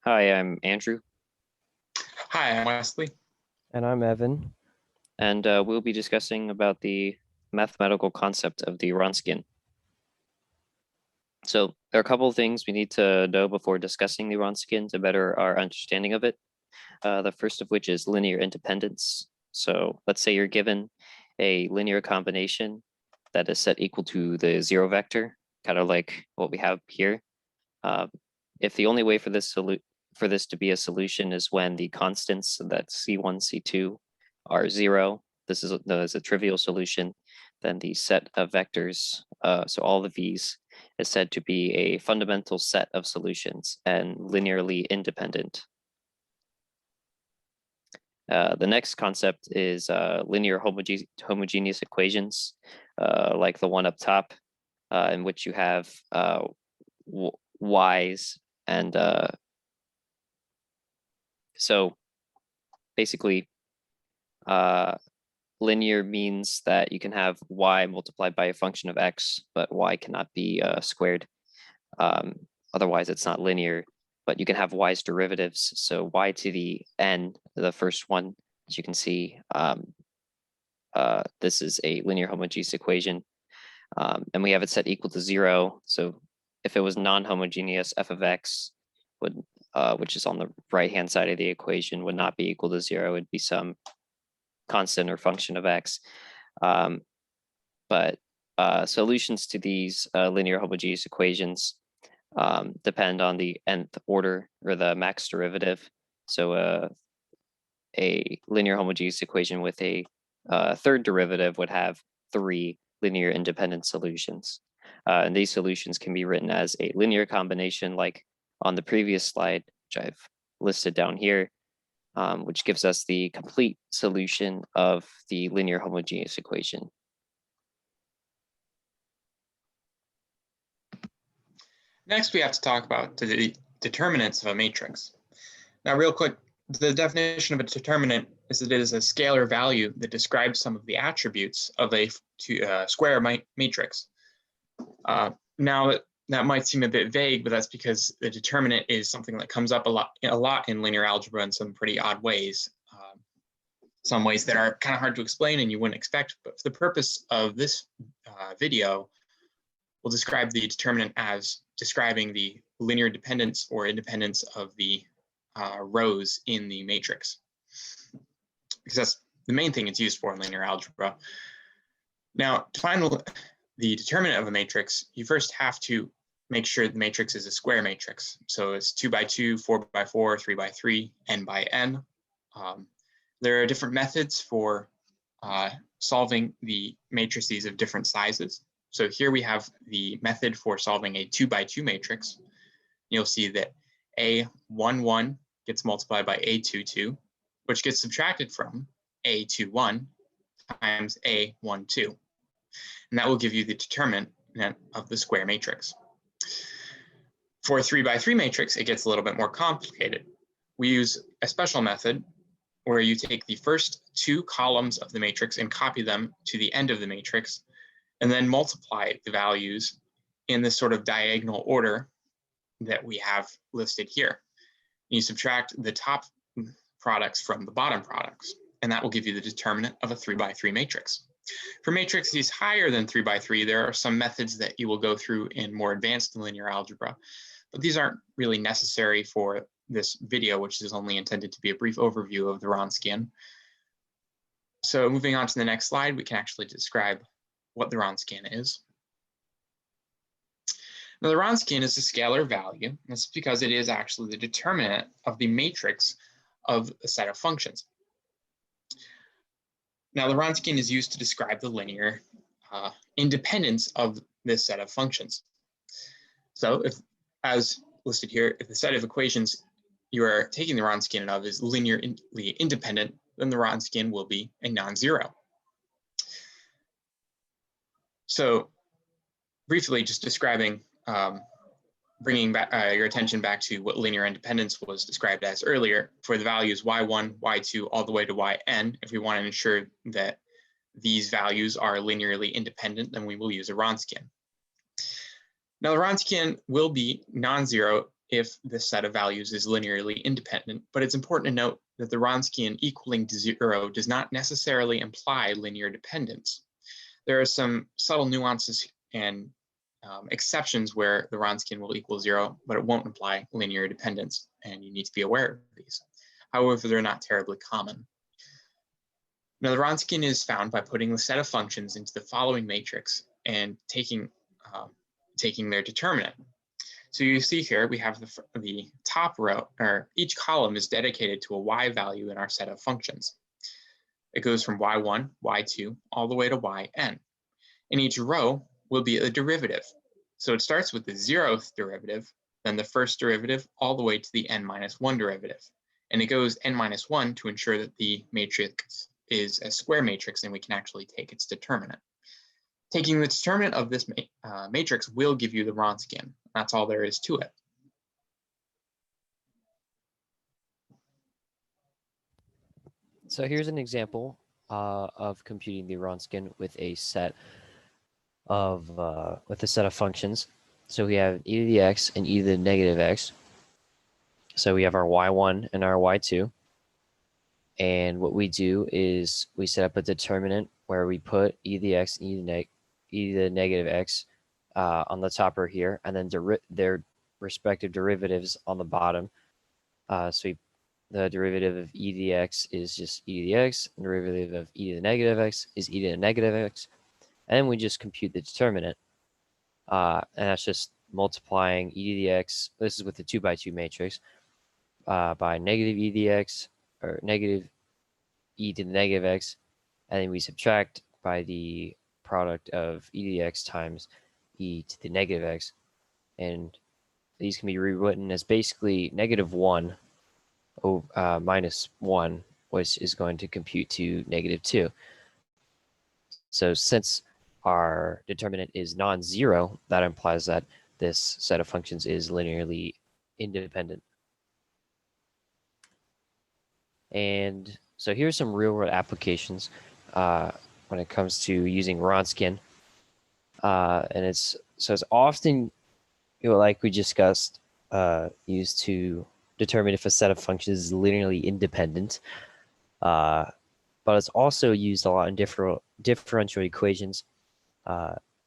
Hi, I'm Andrew, Hi, I'm Wesley. And I'm Evan. and we'll be discussing about the mathematical concept of the Wronskian. So there are a couple of things we need to know before discussing the Wronskian to better our understanding of it. The first of which is linear independence. So let's say you're given a linear combination that is set equal to the zero vector, kind of like what we have here. If the only way for this to be a solution is when the constants, that C1, C2, are zero, this is a trivial solution, then the set of vectors, so all the V's, is said to be a fundamental set of solutions and linearly independent. The next concept is linear homogeneous equations, like the one up top, in which you have y's, and so basically linear means that you can have y multiplied by a function of x, but y cannot be squared. Otherwise, it's not linear, but you can have y's derivatives. So y to the n, the first one, as you can see, this is a linear homogeneous equation. And we have it set equal to zero. So if it was non-homogeneous, f of x would, which is on the right-hand side of the equation, would not be equal to zero. It would be some constant or function of x. But solutions to these linear homogeneous equations depend on the nth order or the max derivative. So a linear homogeneous equation with a third derivative would have three linear independent solutions. And these solutions can be written as a linear combination, like on the previous slide, which I've listed down here, which gives us the complete solution of the linear homogeneous equation. Next, we have to talk about the determinants of a matrix. Now, real quick, the definition of a determinant is that it is a scalar value that describes some of the attributes of a square matrix. Now, that might seem a bit vague, but that's because the determinant is something that comes up a lot in linear algebra in some pretty odd ways. Some ways that are kind of hard to explain and you wouldn't expect, but for the purpose of this video, we'll describe the determinant as describing the linear dependence or independence of the rows in the matrix, because that's the main thing it's used for in linear algebra. Now, to find the determinant of a matrix, you first have to make sure the matrix is a square matrix. So it's 2 by 2, 4 by 4, 3 by 3, n by n. There are different methods for solving the matrices of different sizes. So here we have the method for solving a 2 by 2 matrix. You'll see that A11 gets multiplied by A22, which gets subtracted from A21 times A12. And that will give you the determinant of the square matrix. For a 3 by 3 matrix, it gets a little bit more complicated. We use a special method where you take the first two columns of the matrix and copy them to the end of the matrix, and then multiply the values in this sort of diagonal order that we have listed here. You subtract the top products from the bottom products, and that will give you the determinant of a 3 by 3 matrix. For matrices higher than 3 by 3, there are some methods that you will go through in more advanced linear algebra, but these aren't really necessary for this video, which is only intended to be a brief overview of the Wronskian. So moving on to the next slide, we can actually describe what the Wronskian is. Now, the Wronskian is a scalar value. That's because it is actually the determinant of the matrix of a set of functions. Now, the Wronskian is used to describe the linear independence of this set of functions. So if, as listed here, if the set of equations you are taking the Wronskian of is linearly independent, then the Wronskian will be a non-zero. So briefly, just describing, bringing back your attention back to what linear independence was described as earlier. For the values y1, y2, all the way to yn, if we want to ensure that these values are linearly independent, then we will use a Wronskian. Now, the Wronskian will be non-zero if this set of values is linearly independent, but it's important to note that the Wronskian equaling to 0 does not necessarily imply linear dependence. There are some subtle nuances and exceptions where the Wronskian will equal 0, but it won't imply linear dependence, and you need to be aware of these. However, they're not terribly common. Now, the Wronskian is found by putting the set of functions into the following matrix and taking their determinant. So you see here, we have the top row, or each column is dedicated to a y value in our set of functions. It goes from y1, y2, all the way to yn. And each row will be a derivative. So it starts with the 0th derivative, then the first derivative, all the way to the n-1 derivative. And it goes n-1 to ensure that the matrix is a square matrix and we can actually take its determinant. Taking the determinant of this matrix will give you the Wronskian. That's all there is to it. So here's an example of computing the Wronskian with a set of functions. So we have e to the x and e to the negative x. So we have our y1 and our y2. And what we do is we set up a determinant where we put e to the x and e to the negative x on the top row here, and then their respective derivatives on the bottom. The derivative of e to the x is just e to the x, and the derivative of e to the negative x is e to the negative x. And then we just compute the determinant. And that's just multiplying e to the x, this is with the 2x2 matrix, by negative e to the x, or negative e to the negative x, and then we subtract by the product of e to the x times e to the negative x. And these can be rewritten as basically -1 minus 1, which is going to compute to -2. So since our determinant is non-zero, that implies that this set of functions is linearly independent. And so here's some real-world applications when it comes to using Wronskian. And it's often, like we discussed, used to determine if a set of functions is linearly independent. But it's also used a lot in differential equations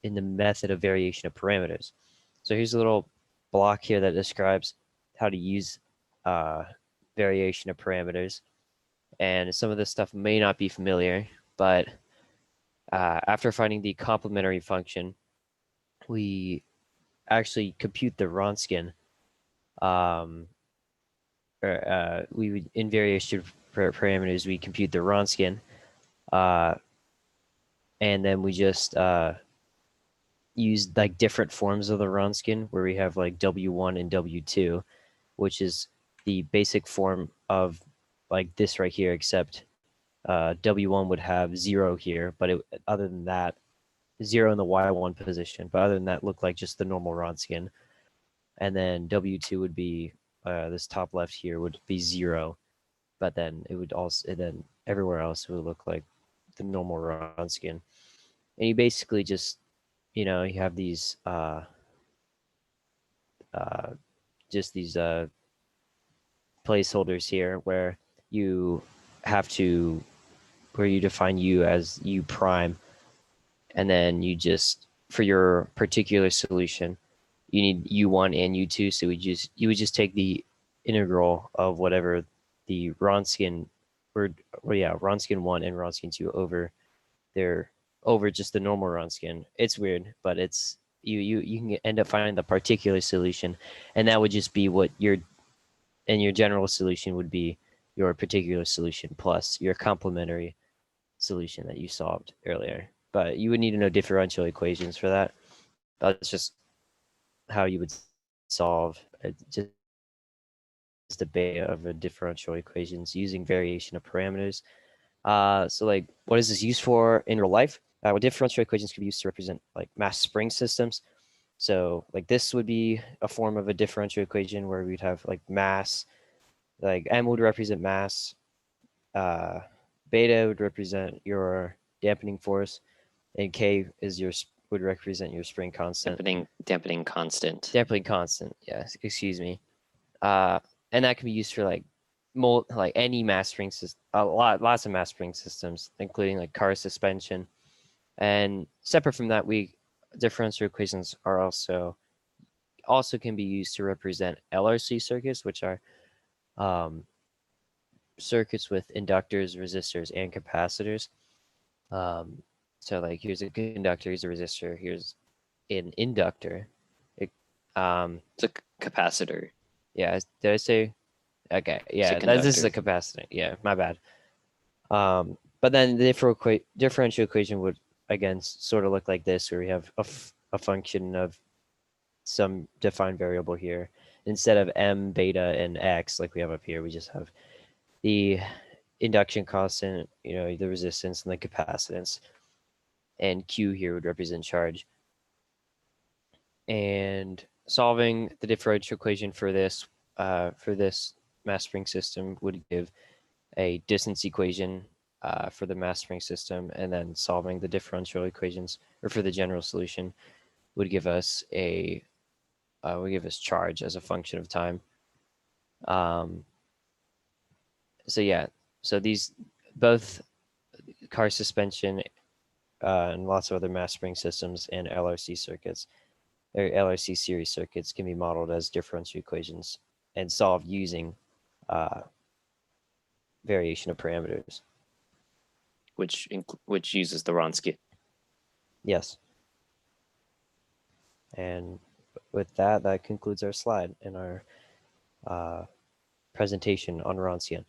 in the method of variation of parameters. So here's a little block here that describes how to use variation of parameters. And some of this stuff may not be familiar, but after finding the complementary function, we actually compute the Wronskian. We would, in variation parameters, we compute the Wronskian, and then we just use like different forms of the Wronskian, where we have like W1 and W2, which is the basic form of like this right here, except W1 would have 0 here, but other than that, 0 in the Y1 position, but other than that, look like just the normal Wronskian. And then W2 would be this top left here would be 0, but then it would also, and then everywhere else it would look like the normal Wronskian. And you basically just, you have these just these placeholders here where you define u as u prime, and then you just, for your particular solution, you need u1 and u2. So you would just take the integral of whatever the Wronskian, Wronskian 1 and Wronskian 2 over just the normal Wronskian. It's weird, but it's you can end up finding the particular solution, and that would just be what your general solution would be your particular solution plus your complementary solution that you solved earlier. But you would need to know differential equations for that. That's just how you would solve just a beta of a differential equations using variation of parameters. So like, what is this used for in real life? Well, differential equations can be used to represent like mass spring systems. So like this would be a form of a differential equation where we'd have like mass, like M would represent mass, beta would represent your dampening force, and K would represent your spring constant. Dampening constant. Dampening constant, yes, excuse me. and that can be used for like any mass spring system, lots of mass spring systems, including like car suspension. And separate from that, differential equations are also can be used to represent LRC circuits, which are circuits with inductors, resistors, and capacitors. So like here's a conductor, here's a resistor, here's an inductor. It's a capacitor. Yeah, did I say? Okay, yeah, this is a capacitor. Yeah, my bad. But then the differential equation would again sort of look like this, where we have a function of some defined variable here. Instead of m, beta, and x like we have up here, we just have the induction constant, the resistance and the capacitance, and q here would represent charge. And solving the differential equation for this mass spring system would give a distance equation for the mass spring system, and then solving the differential equations or for the general solution would give us charge as a function of time. So yeah, so these both car suspension and lots of other mass spring systems and LRC circuits or LRC series circuits can be modeled as differential equations and solved using variation of parameters. Which uses the Wronskian. Yes. And with that concludes our slide and our presentation on Wronskian.